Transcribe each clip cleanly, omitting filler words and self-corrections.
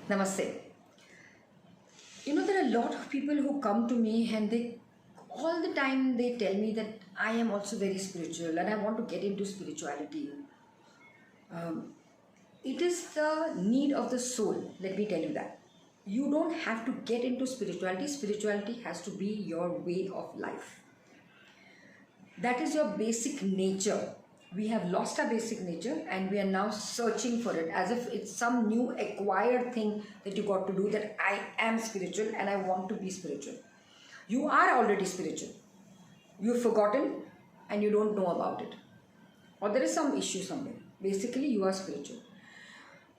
Namaste. There are a lot of people who come to me and they all the time they tell me that I am also very spiritual and I want to get into spirituality. Um, it is the need of the soul, let me tell you that. You don't have to get into spirituality, spirituality has to be your way of life. That is your basic nature. We have lost our basic nature and we are now searching for it as if it's some new acquired thing that you got to do, that I am spiritual and I want to be spiritual. You are already spiritual. You've forgotten and you don't know about it. Or there is some issue somewhere. Basically, you are spiritual.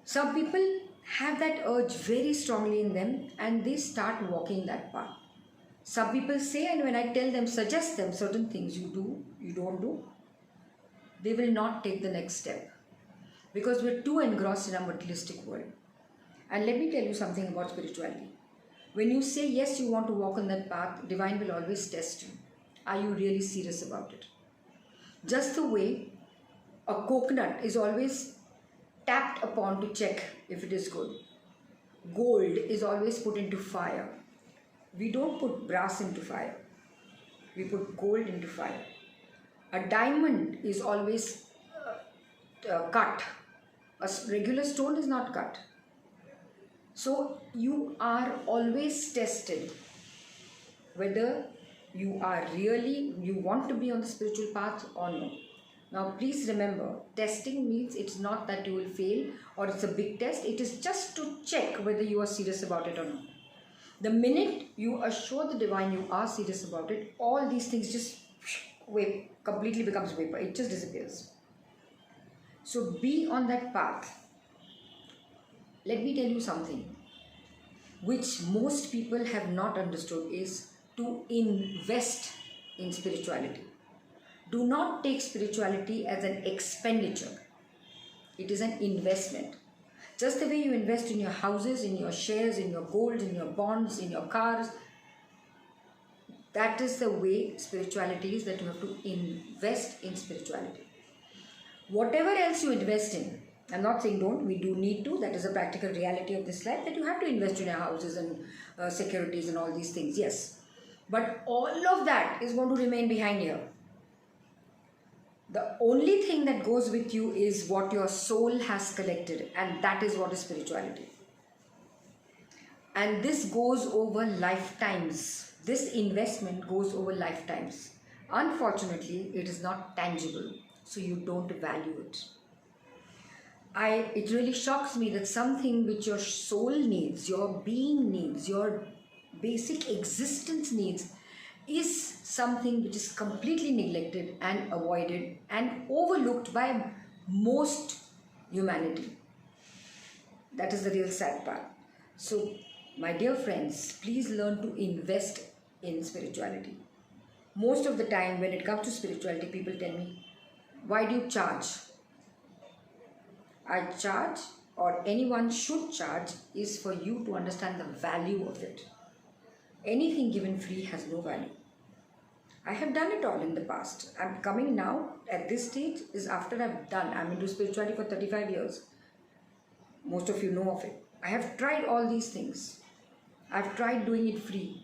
Some people have that urge very strongly in them and they start walking that path. Some people say, and when I tell them, suggest them certain things you do, you don't do, they will not take the next step because we're too engrossed in a materialistic world. And let me tell you something about spirituality. When you say yes, you want to walk on that path, divine will always test you. Are you really serious about it? Just the way a coconut is always tapped upon to check if it is good. Gold is always put into fire. We don't put brass into fire. We put gold into fire. A diamond is always cut. A regular stone is not cut. So you are always tested whether you want to be on the spiritual path or no. Now please remember, testing means it's not that you will fail or it's a big test. It is just to check whether you are serious about it or not. The minute you assure the divine you are serious about it, all these things just completely becomes vapor. It just disappears. So be on that path. Let me tell you something which most people have not understood is to invest in spirituality. Do not take spirituality as an expenditure. It is an investment. Just the way you invest in your houses, in your shares, in your gold, in your bonds, in your cars, that is the way spirituality is, that you have to invest in spirituality. Whatever else you invest in, I'm not saying don't, we do need to, that is a practical reality of this life, that you have to invest in your houses and securities and all these things, yes. But all of that is going to remain behind here. The only thing that goes with you is what your soul has collected, and that is what is spirituality. And this goes over lifetimes. This investment goes over lifetimes. Unfortunately, it is not tangible, so you don't value it. It really shocks me that something which your soul needs, your being needs, your basic existence needs, is something which is completely neglected and avoided and overlooked by most humanity. That is the real sad part. So, my dear friends, please learn to invest in spirituality. Most of the time when it comes to spirituality, people tell me, why do you charge? I charge, or anyone should charge, is for you to understand the value of it. Anything given free has no value. I have done it all in the past. I'm coming now at this stage is after I'm into spirituality for 35 years. Most of you know of it. I have tried all these things. I've tried doing it free.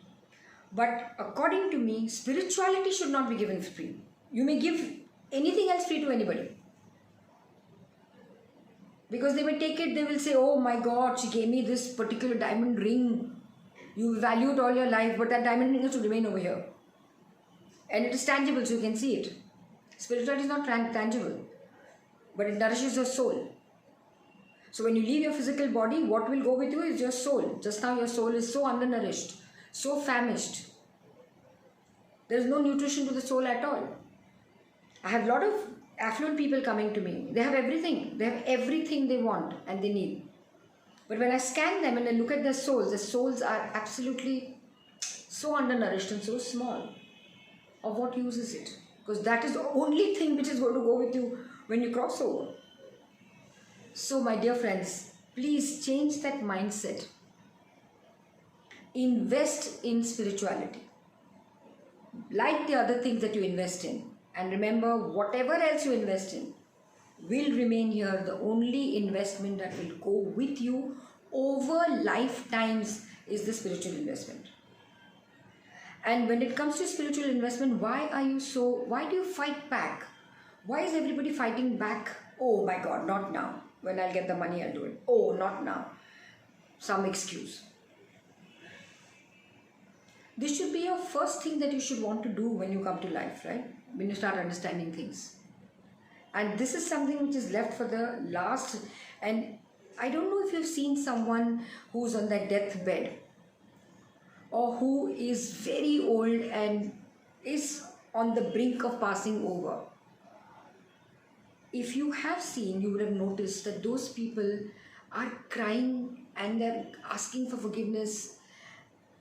But according to me, spirituality should not be given free. You may give anything else free to anybody. Because they may take it, they will say, oh my God, she gave me this particular diamond ring. You value it all your life, but that diamond ring has to remain over here. And it is tangible, so you can see it. Spirituality is not tangible, but it nourishes your soul. So when you leave your physical body, what will go with you is your soul. Just now your soul is so undernourished, so famished. There is no nutrition to the soul at all. I have a lot of affluent people coming to me. They have everything. They have everything they want and they need. But when I scan them and I look at their souls are absolutely so undernourished and so small. Of what use is it? Because that is the only thing which is going to go with you when you cross over. So my dear friends, please change that mindset. Invest in spirituality. Like the other things that you invest in. And remember, whatever else you invest in will remain here. The only investment that will go with you over lifetimes is the spiritual investment. And when it comes to spiritual investment, why do you fight back? Why is everybody fighting back? Oh my God, not now. When I'll get the money, I'll do it. Oh, not now. Some excuse. This should be your first thing that you should want to do when you come to life, right? When you start understanding things. And this is something which is left for the last. And I don't know if you've seen someone who's on their deathbed, or who is very old and is on the brink of passing over. If you have seen, you would have noticed that those people are crying and they're asking for forgiveness.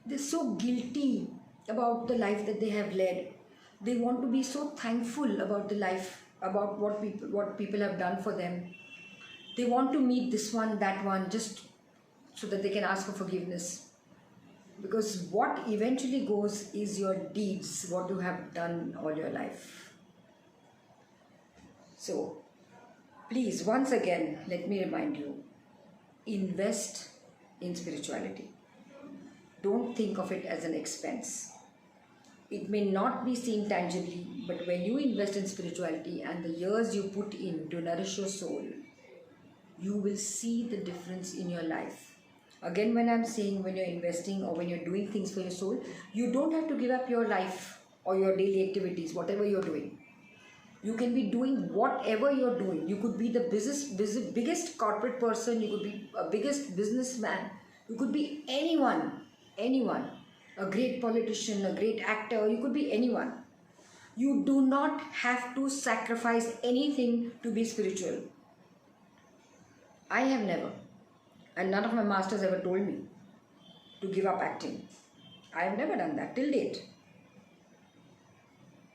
They're so guilty about the life that they have led. They want to be so thankful about the life, about what people have done for them. They want to meet this one, that one, just so that they can ask for forgiveness. Because what eventually goes is your deeds, what you have done all your life. So, please, once again, let me remind you, invest in spirituality. Don't think of it as an expense. It may not be seen tangibly, but when you invest in spirituality and the years you put in to nourish your soul, you will see the difference in your life. Again, when I'm saying when you're investing or when you're doing things for your soul, you don't have to give up your life or your daily activities, whatever you're doing. You can be doing whatever you're doing. You could be the biggest corporate person, you could be a biggest businessman, you could be anyone, a great politician, a great actor, you could be anyone. You do not have to sacrifice anything to be spiritual. I have never. And none of my masters ever told me to give up acting. I have never done that till date.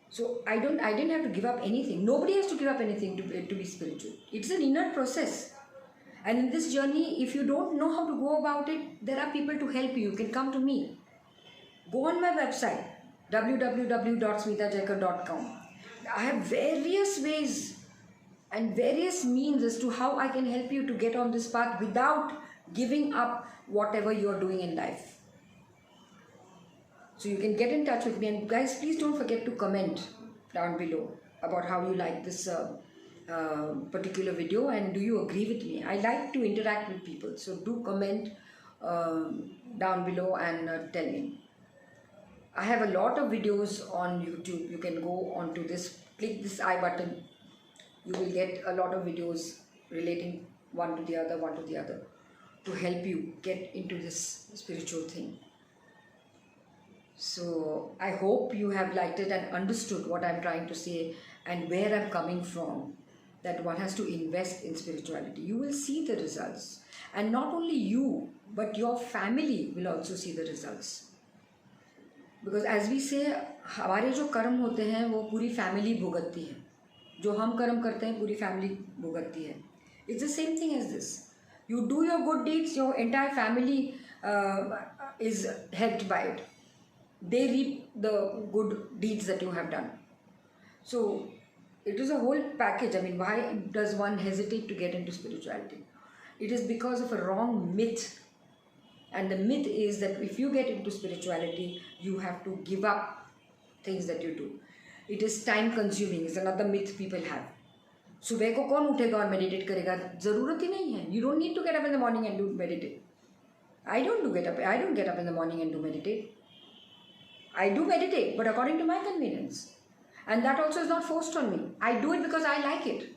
So I didn't have to give up anything. Nobody has to give up anything to be spiritual. It's an inner process. And in this journey, if you don't know how to go about it, there are people to help you. You can come to me. Go on my website, www.smitajaikar.com. I have various ways and various means as to how I can help you to get on this path without giving up whatever you're doing in life. So you can get in touch with me, and guys, please don't forget to comment down below about how you like this particular video, and do you agree with me. I like to interact with people, so do comment down below and tell me. I have a lot of videos on YouTube. You can go onto this, click this I button. You will get a lot of videos relating one to the other to help you get into this spiritual thing. So I hope you have liked it and understood what I'm trying to say and where I'm coming from, that one has to invest in spirituality. You will see the results, and not only you but your family will also see the results. Because as we say, हमारे जो कर्म होते हैं वो पूरी family भुगतती है, जो हम कर्म करते हैं पूरी फैमिली भुगतती है. It's the same thing as this. You do your good deeds, your entire family is helped by it. They reap the good deeds that you have done. So it is a whole package. I mean, why does one hesitate to get into spirituality? It is because of a wrong myth. And the myth is that if you get into spirituality, you have to give up things that you do. It is time consuming. It's another myth people have. सुबह को कौन उठेगा और meditate करेगा? ज़रूरत ही नहीं है. You don't need to get up in the morning and do meditate. I don't get up in the morning and do meditate. I do meditate, but according to my convenience. And that also is not forced on me. I do it because I like it.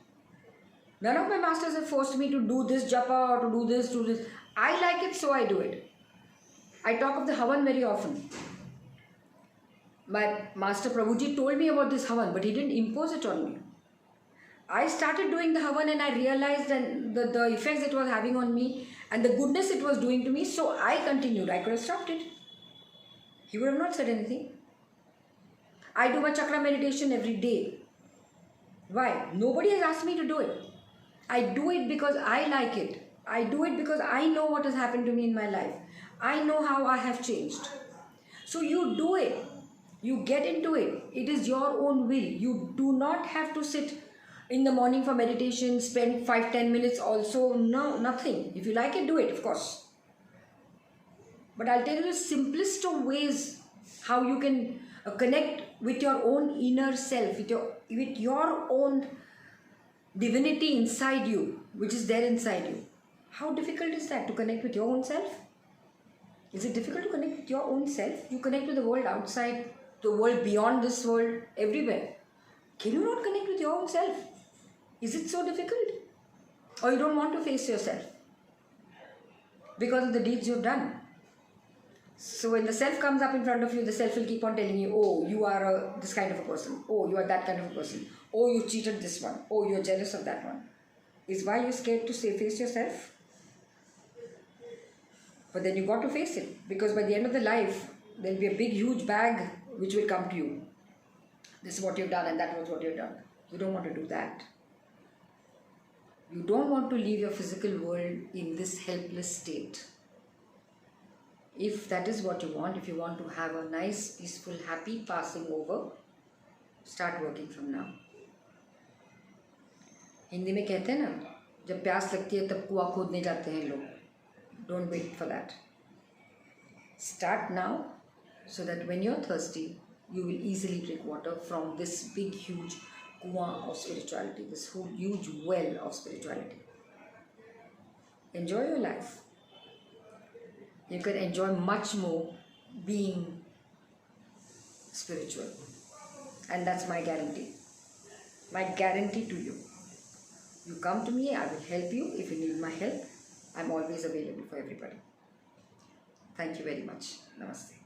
None of my masters have forced me to do this japa or to do this, I like it, so I do it. I talk of the Havan very often. My master Prabhuji told me about this Havan, but he didn't impose it on me. I started doing the Havan and I realized the effects it was having on me and the goodness it was doing to me, so I continued. I could have stopped it. He would have not said anything. I do my chakra meditation every day. Why? Nobody has asked me to do it. I do it because I like it. I do it because I know what has happened to me in my life. I know how I have changed. So you do it. You get into it. It is your own will. You do not have to sit in the morning for meditation, spend 5-10 minutes also. No, nothing. If you like it, do it, of course. But I'll tell you the simplest of ways how you can connect with your own inner self, with your own divinity inside you, which is there inside you. How difficult is that to connect with your own self? Is it difficult to connect with your own self? You connect with the world outside, the world beyond this world, everywhere. Can you not connect with your own self? Is it so difficult? Or you don't want to face yourself because of the deeds you've done? So when the self comes up in front of you, the self will keep on telling you, oh, you are this kind of a person. Oh, you are that kind of a person. Oh, you cheated this one. Oh, you're jealous of that one. Is why you're scared to say face yourself? But then you got to face it, because by the end of the life, there'll be a big, huge bag which will come to you. This is what you've done and that was what you've done. You don't want to do that. You don't want to leave your physical world in this helpless state. If that is what you want, if you want to have a nice, peaceful, happy passing over, start working from now. Hindi में कहते हैं ना, जब प्यास लगती है तब कुआं खोदने जाते हैं लोग. Don't wait for that. Start now so that when you're thirsty, you will easily drink water from this big, huge kuan of spirituality, this whole huge well of spirituality. Enjoy your life. You can enjoy much more being spiritual. And that's my guarantee. My guarantee to you. You come to me, I will help you. If you need my help, I'm always available for everybody. Thank you very much. Namaste.